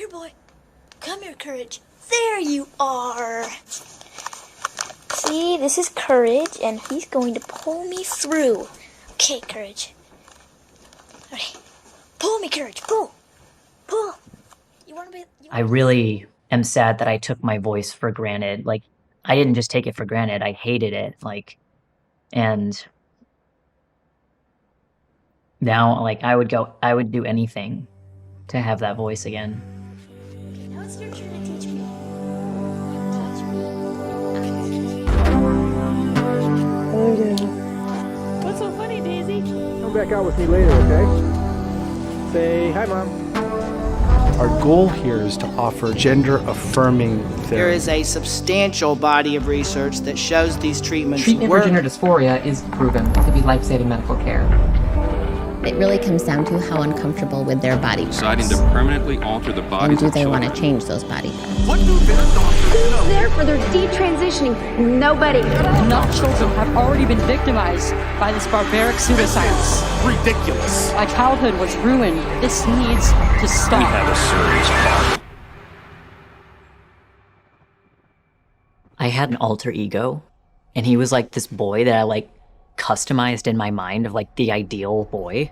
here, boy. Come here, Courage. There you are. See, this is Courage, and he's going to pull me through. Okay, Courage. All right. Pull me, Courage. Pull. Pull. I really am sad that I took my voice for granted. Like, I didn't just take it for granted. I hated it. Like, and now, like, I would do anything to have that voice again. Okay, now it's your turn to teach me. Touch me. Oh, yeah. What's so funny, Daisy? Come back out with me later, okay? Say hi, Mom. Our goal here is to offer gender-affirming therapy. There is a substantial body of research that shows these treatments Treatment work. for gender dysphoria is proven to be life-saving medical care. It really comes down to how uncomfortable with their body parts. Deciding to permanently alter the bodies And do of they want to children. change those body parts? What do their doctors know? Who's there for their detransitioning? Nobody. Enough children have already been victimized by this barbaric pseudoscience. Ridiculous. My childhood was ruined. This needs to stop. We have a serious problem. I had an alter ego, and he was like this boy that I like customized in my mind of like the ideal boy.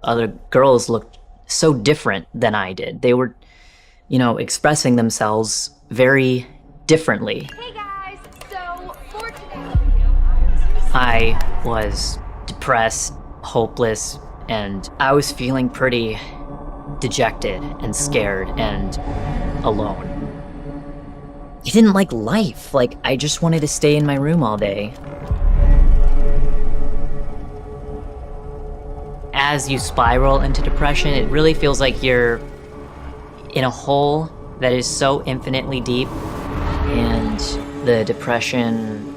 Other girls looked so different than I did. They were, expressing themselves very differently. Hey guys, so for today... I was depressed, hopeless, and I was feeling pretty dejected and scared and alone. I didn't like life. Like, I just wanted to stay in my room all day. As you spiral into depression, it really feels like you're in a hole that is so infinitely deep, and the depression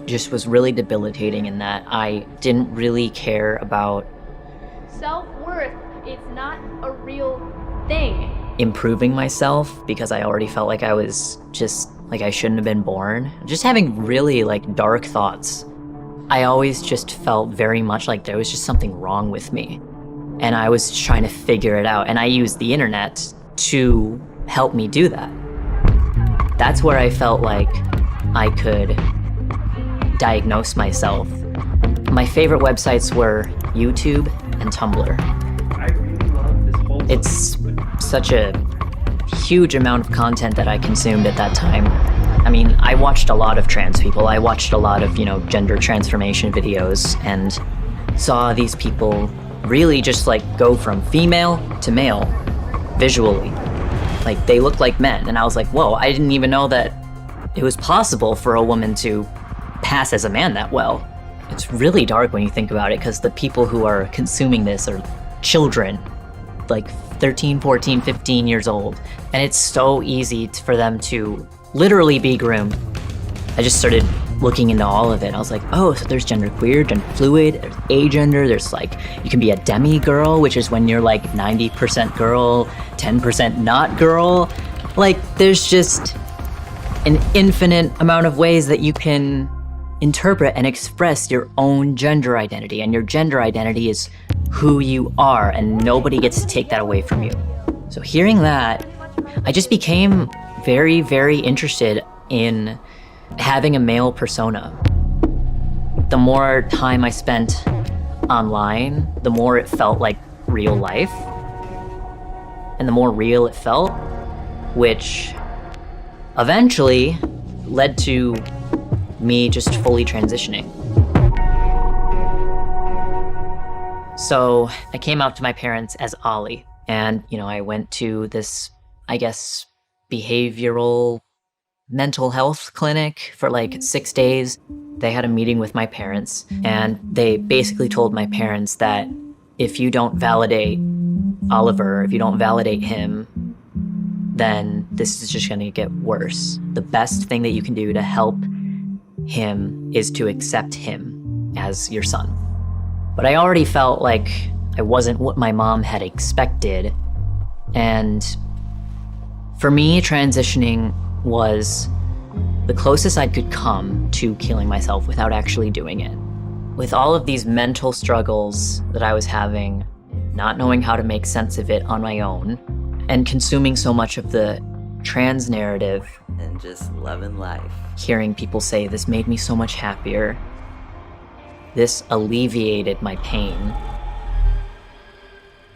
just was really debilitating in that I didn't really care about Self-worth is not a real thing. improving myself because I already felt like I was just like I shouldn't have been born. Just having really like dark thoughts. I always just felt very much like there was just something wrong with me. And I was trying to figure it out. And I used the internet to help me do that. That's where I felt like I could diagnose myself. My favorite websites were YouTube and Tumblr. I really love this whole... It's such a huge amount of content that I consumed at that time. I mean, I watched a lot of trans people. I watched a lot of, gender transformation videos and saw these people really just like go from female to male visually. Like they looked like men. And I was like, whoa, I didn't even know that it was possible for a woman to pass as a man that well. It's really dark when you think about it because the people who are consuming this are children, like 13, 14, 15 years old. And it's so easy for them to literally be groomed. I just started looking into all of it. I was like, oh, so there's genderqueer, gender fluid, there's agender, there's like, you can be a demi-girl, which is when you're like 90% girl, 10% not girl. Like, there's just an infinite amount of ways that you can interpret and express your own gender identity. And your gender identity is who you are, and nobody gets to take that away from you. So hearing that, I just became very, very interested in having a male persona. The more time I spent online, the more it felt like real life. And the more real it felt, which eventually led to me just fully transitioning. So I came out to my parents as Ollie, and I went to this, I guess, behavioral mental health clinic for like 6 days. They had a meeting with my parents, and they basically told my parents that if you don't validate Oliver, if you don't validate him, then this is just gonna get worse. The best thing that you can do to help him is to accept him as your son. But I already felt like I wasn't what my mom had expected, and for me, transitioning was the closest I could come to killing myself without actually doing it. With all of these mental struggles that I was having, not knowing how to make sense of it on my own, And consuming so much of the trans narrative and just loving life. Hearing people say, this made me so much happier. This alleviated my pain.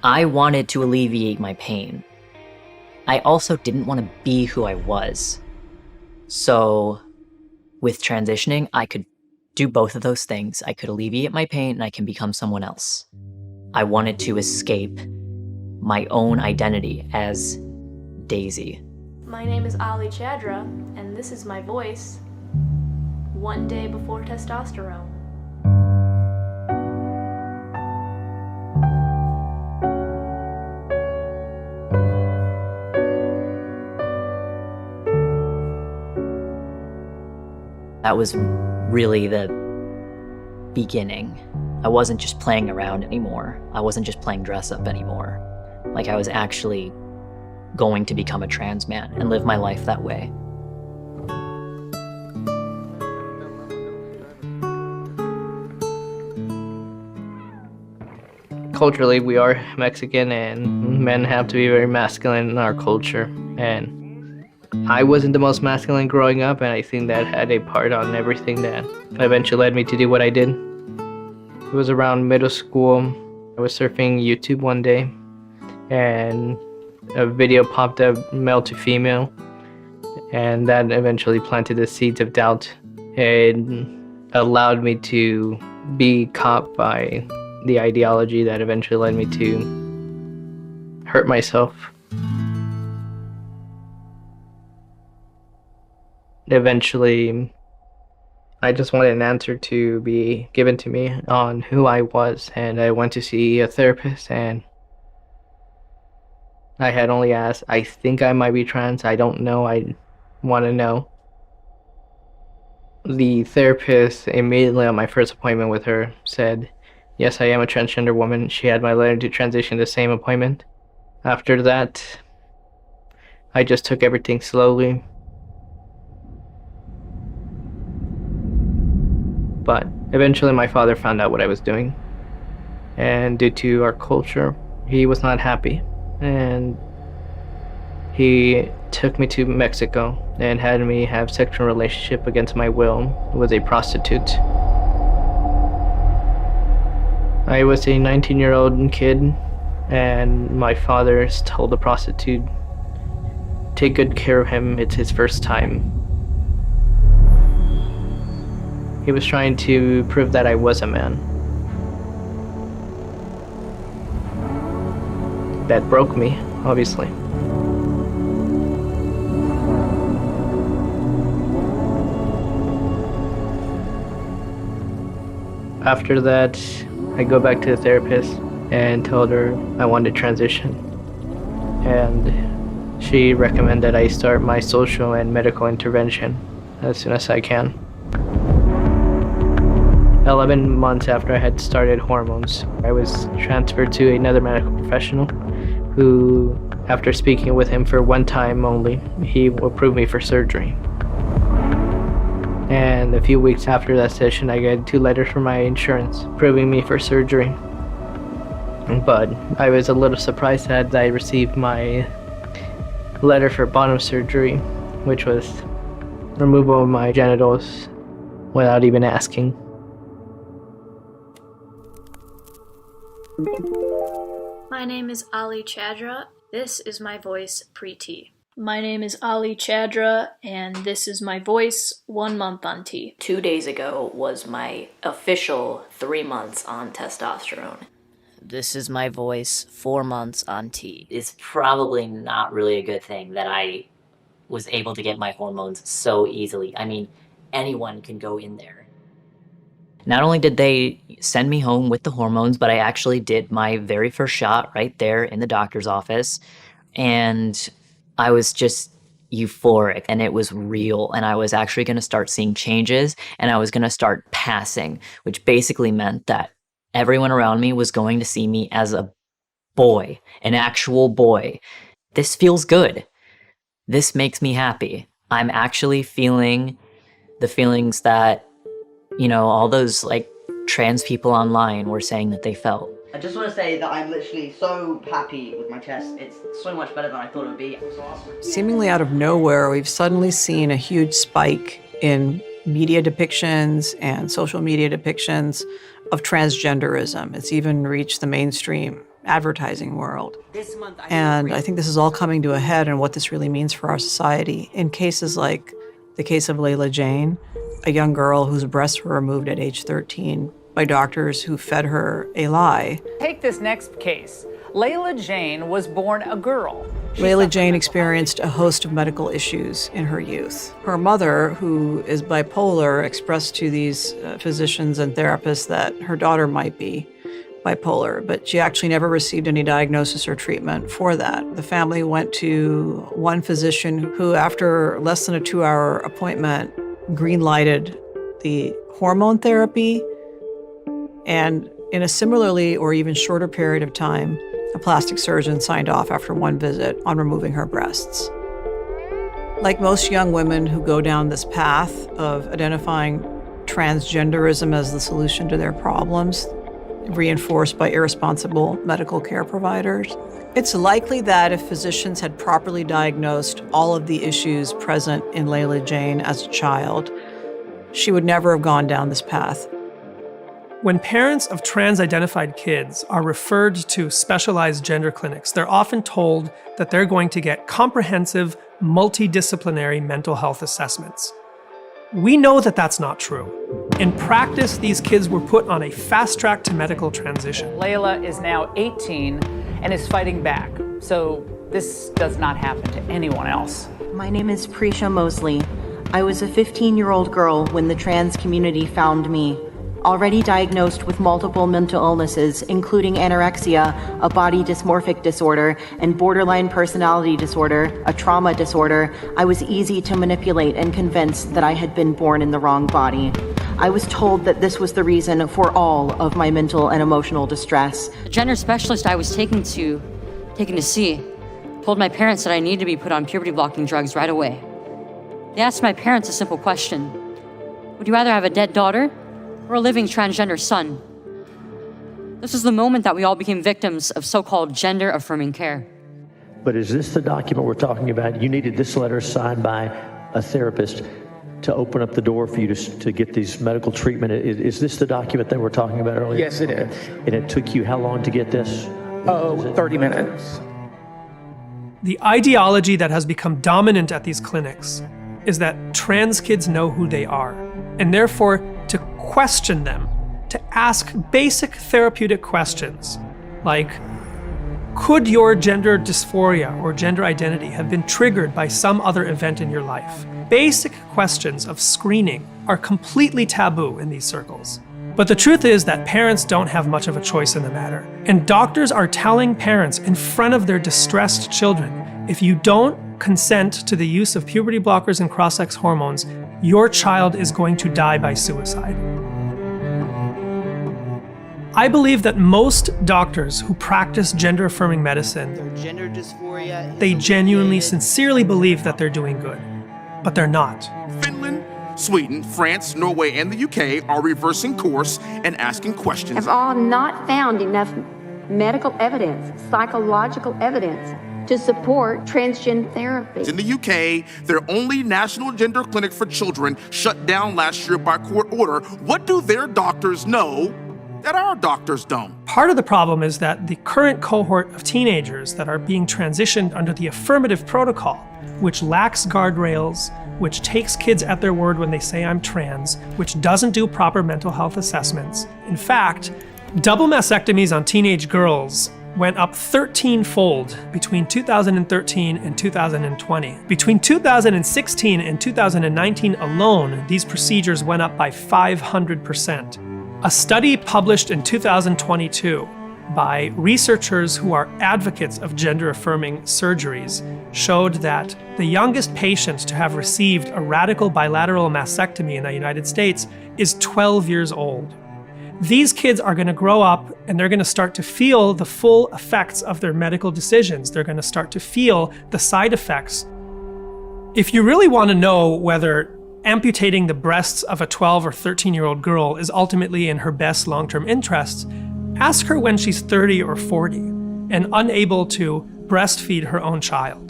I wanted to alleviate my pain. I also didn't want to be who I was. So with transitioning, I could do both of those things. I could alleviate my pain and I can become someone else. I wanted to escape my own identity as Daisy. My name is Ali Chadra, and this is my voice one day before testosterone. That was really the beginning. I wasn't just playing around anymore. I wasn't just playing dress up anymore. Like, I was actually going to become a trans man and live my life that way. Culturally, we are Mexican, and men have to be very masculine in our culture. And I wasn't the most masculine growing up, and I think that had a part on everything that eventually led me to do what I did. It was around middle school. I was surfing YouTube one day, and a video popped up, male to female, and that eventually planted the seeds of doubt. It allowed me to be caught by the ideology that eventually led me to hurt myself. Eventually, I just wanted an answer to be given to me on who I was, and I went to see a therapist, and I had only asked, I think I might be trans, I don't know, I want to know. The therapist immediately on my first appointment with her said, yes, I am a transgender woman. She had my letter to transition the same appointment. After that, I just took everything slowly. But eventually my father found out what I was doing. And due to our culture, he was not happy. And he took me to Mexico and had me have sexual relationship against my will with a prostitute. I was a 19-year-old kid, and my father told the prostitute, take good care of him, it's his first time. He was trying to prove that I was a man. That broke me, obviously. After that, I go back to the therapist and told her I wanted to transition. And she recommended I start my social and medical intervention as soon as I can. 11 months after I had started hormones, I was transferred to another medical professional who, after speaking with him for one time only, he approved me for surgery. And a few weeks after that session, I got 2 letters from my insurance approving me for surgery. But I was a little surprised that I received my letter for bottom surgery, which was removal of my genitals without even asking. My name is Ali Chadra. This is my voice pre-T. My name is Ali Chadra, and this is my voice 1 month on T. 2 days ago was my official 3 months on testosterone. This is my voice 4 months on T. It's probably not really a good thing that I was able to get my hormones so easily. I mean, anyone can go in there. Not only did they send me home with the hormones, but I actually did my very first shot right there in the doctor's office. And I was just euphoric, and it was real. And I was actually going to start seeing changes, and I was going to start passing, which basically meant that everyone around me was going to see me as a boy, an actual boy. This feels good. This makes me happy. I'm actually feeling the feelings that, you know, all those like trans people online were saying that they felt. I just want to say that I'm literally so happy with my test. It's so much better than I thought it would be. It was awesome. Seemingly out of nowhere, we've suddenly seen a huge spike in media depictions and social media depictions of transgenderism. It's even reached the mainstream advertising world. And I think this is all coming to a head and what this really means for our society. In cases like the case of Layla Jane, a young girl whose breasts were removed at age 13 by doctors who fed her a lie. Take this next case. Layla Jane was born a girl. Layla Jane experienced a host of medical issues in her youth. Her mother, who is bipolar, expressed to these physicians and therapists that her daughter might be bipolar, but she actually never received any diagnosis or treatment for that. The family went to one physician who, after less than a 2-hour appointment, green-lighted the hormone therapy, and in a similarly or even shorter period of time, a plastic surgeon signed off after one visit on removing her breasts. Like most young women who go down this path of identifying transgenderism as the solution to their problems, reinforced by irresponsible medical care providers, it's likely that if physicians had properly diagnosed all of the issues present in Layla Jane as a child, she would never have gone down this path. When parents of trans-identified kids are referred to specialized gender clinics, they're often told that they're going to get comprehensive, multidisciplinary mental health assessments. We know that that's not true. In practice, these kids were put on a fast track to medical transition. Layla is now 18 and is fighting back, so this does not happen to anyone else. My name is Prisha Mosley. I was a 15-year-old girl when the trans community found me. Already diagnosed with multiple mental illnesses, including anorexia, a body dysmorphic disorder, and borderline personality disorder, a trauma disorder, I was easy to manipulate and convince that I had been born in the wrong body. I was told that this was the reason for all of my mental and emotional distress. The gender specialist I was taken to see told my parents that I needed to be put on puberty-blocking drugs right away. They asked my parents a simple question: would you rather have a dead daughter or a living transgender son? This is the moment that we all became victims of so-called gender-affirming care. But is this the document we're talking about? You needed this letter signed by a therapist to open up the door for you to get these medical treatment. Is this the document that we're talking about earlier? Yes, it is. And it took you how long to get this? 30 minutes. The ideology that has become dominant at these clinics is that trans kids know who they are, and therefore to question them, to ask basic therapeutic questions like, could your gender dysphoria or gender identity have been triggered by some other event in your life? Basic questions of screening are completely taboo in these circles. But the truth is that parents don't have much of a choice in the matter. And doctors are telling parents in front of their distressed children, if you don't consent to the use of puberty blockers and cross-sex hormones, your child is going to die by suicide. I believe that most doctors who practice gender-affirming medicine, Gender dysphoria. they genuinely, sincerely believe that they're doing good, but they're not. Finland, Sweden, France, Norway, and the UK are reversing course and asking questions. Have all not found enough medical evidence, psychological evidence, to support transgender therapy. In the UK, their only national gender clinic for children shut down last year by court order. What do their doctors know that our doctors don't? Part of the problem is that the current cohort of teenagers that are being transitioned under the affirmative protocol, which lacks guardrails, which takes kids at their word when they say I'm trans, which doesn't do proper mental health assessments. In fact, double mastectomies on teenage girls went up 13-fold between 2013 and 2020. Between 2016 and 2019 alone, these procedures went up by 500%. A study published in 2022 by researchers who are advocates of gender-affirming surgeries showed that the youngest patient to have received a radical bilateral mastectomy in the United States is 12 years old. These kids are going to grow up and they're going to start to feel the full effects of their medical decisions. They're going to start to feel the side effects. If you really want to know whether amputating the breasts of a 12 or 13-year-old girl is ultimately in her best long-term interests, Ask her when she's 30 or 40 and unable to breastfeed her own child.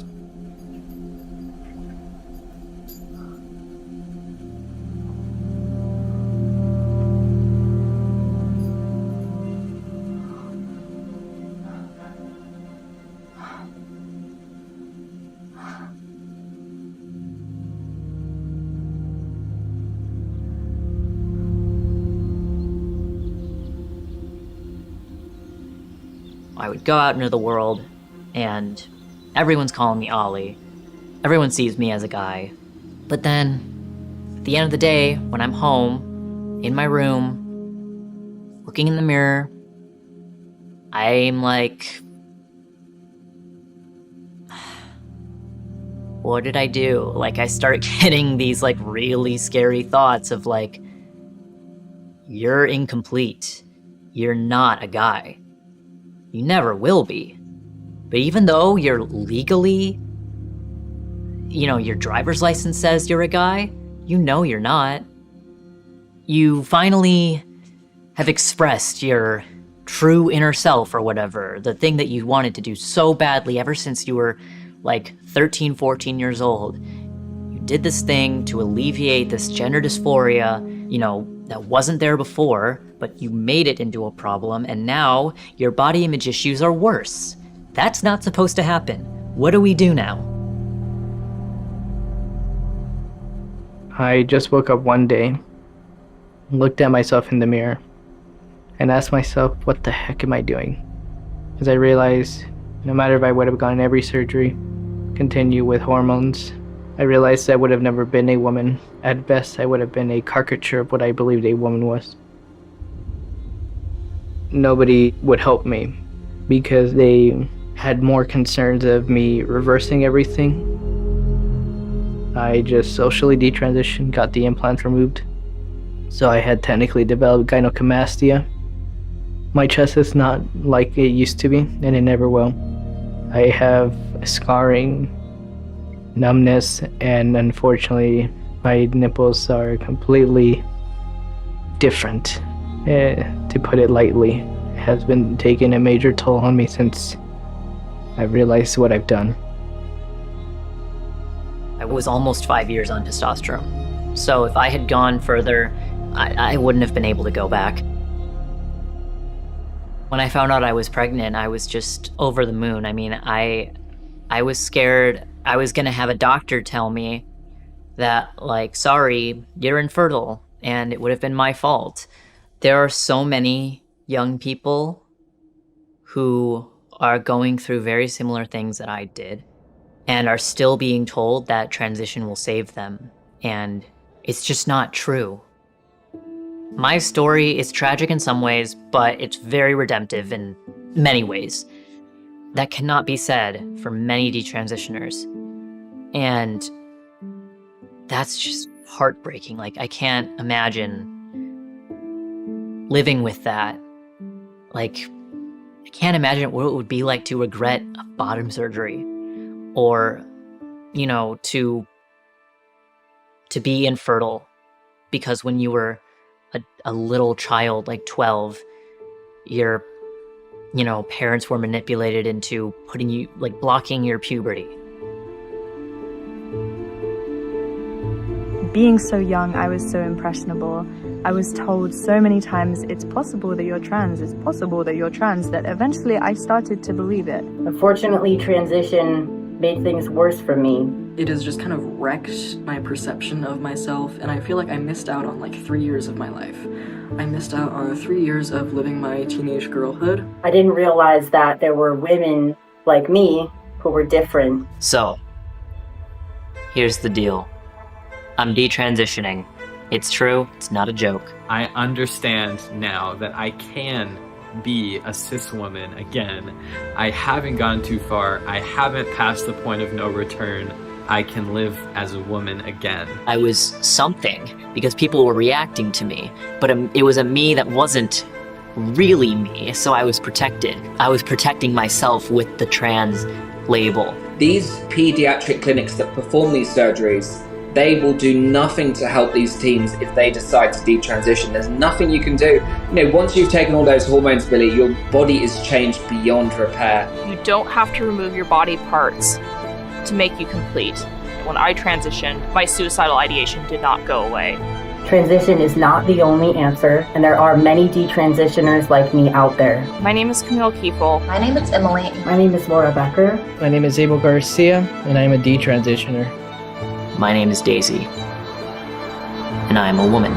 I would go out into the world, and everyone's calling me Ollie. Everyone sees me as a guy. But then, at the end of the day, when I'm home, in my room, looking in the mirror, I'm like, what did I do? Like, I start getting these, like, really scary thoughts of, like, you're incomplete. You're not a guy. You never will be. But even though you're legally, your driver's license says you're a guy, you're not. You finally have expressed your true inner self or whatever, the thing that you wanted to do so badly ever since you were like 13, 14 years old. You did this thing to alleviate this gender dysphoria, that wasn't there before, but you made it into a problem, and now your body image issues are worse. That's not supposed to happen. What do we do now? I just woke up one day, looked at myself in the mirror, and asked myself, what the heck am I doing? Because I realized no matter if I would have gone every surgery, continue with hormones, I realized I would have never been a woman. At best, I would have been a caricature of what I believed a woman was. Nobody would help me because they had more concerns of me reversing everything. I just socially detransitioned, got the implants removed. So I had technically developed gynecomastia. My chest is not like it used to be, and it never will. I have scarring, numbness, and unfortunately my nipples are completely different, to put it lightly. It has been taking a major toll on me since I've realized what I've done. I was almost 5 years on testosterone, so if I had gone further, I wouldn't have been able to go back. When I found out I was pregnant, I was just over the moon. I mean, I was scared I was gonna have a doctor tell me that, like, sorry, you're infertile, and it would have been my fault. There are so many young people who are going through very similar things that I did and are still being told that transition will save them, and it's just not true. My story is tragic in some ways, but it's very redemptive in many ways. That cannot be said for many detransitioners. And that's just heartbreaking. Like, I can't imagine living with that. Like, I can't imagine what it would be like to regret a bottom surgery, or, to be infertile, because when you were a little child, like 12, your, parents were manipulated into putting you, like, blocking your puberty. Being so young, I was so impressionable. I was told so many times, it's possible that you're trans, it's possible that you're trans, that eventually I started to believe it. Unfortunately, transition made things worse for me. It has just kind of wrecked my perception of myself, and I feel like I missed out on like 3 years of my life. I missed out on 3 years of living my teenage girlhood. I didn't realize that there were women like me who were different. So, here's the deal. I'm detransitioning. It's true, it's not a joke. I understand now that I can be a cis woman again. I haven't gone too far. I haven't passed the point of no return. I can live as a woman again. I was something because people were reacting to me, but it was a me that wasn't really me, so I was protected. I was protecting myself with the trans label. These pediatric clinics that perform these surgeries, they will do nothing to help these teens if they decide to detransition. There's nothing you can do. Once you've taken all those hormones, Billy, your body is changed beyond repair. You don't have to remove your body parts to make you complete. When I transitioned, my suicidal ideation did not go away. Transition is not the only answer, and there are many detransitioners like me out there. My name is Camille Kiefel. My name is Emily. My name is Laura Becker. My name is Abel Garcia, and I'm a detransitioner. My name is Daisy, and I am a woman.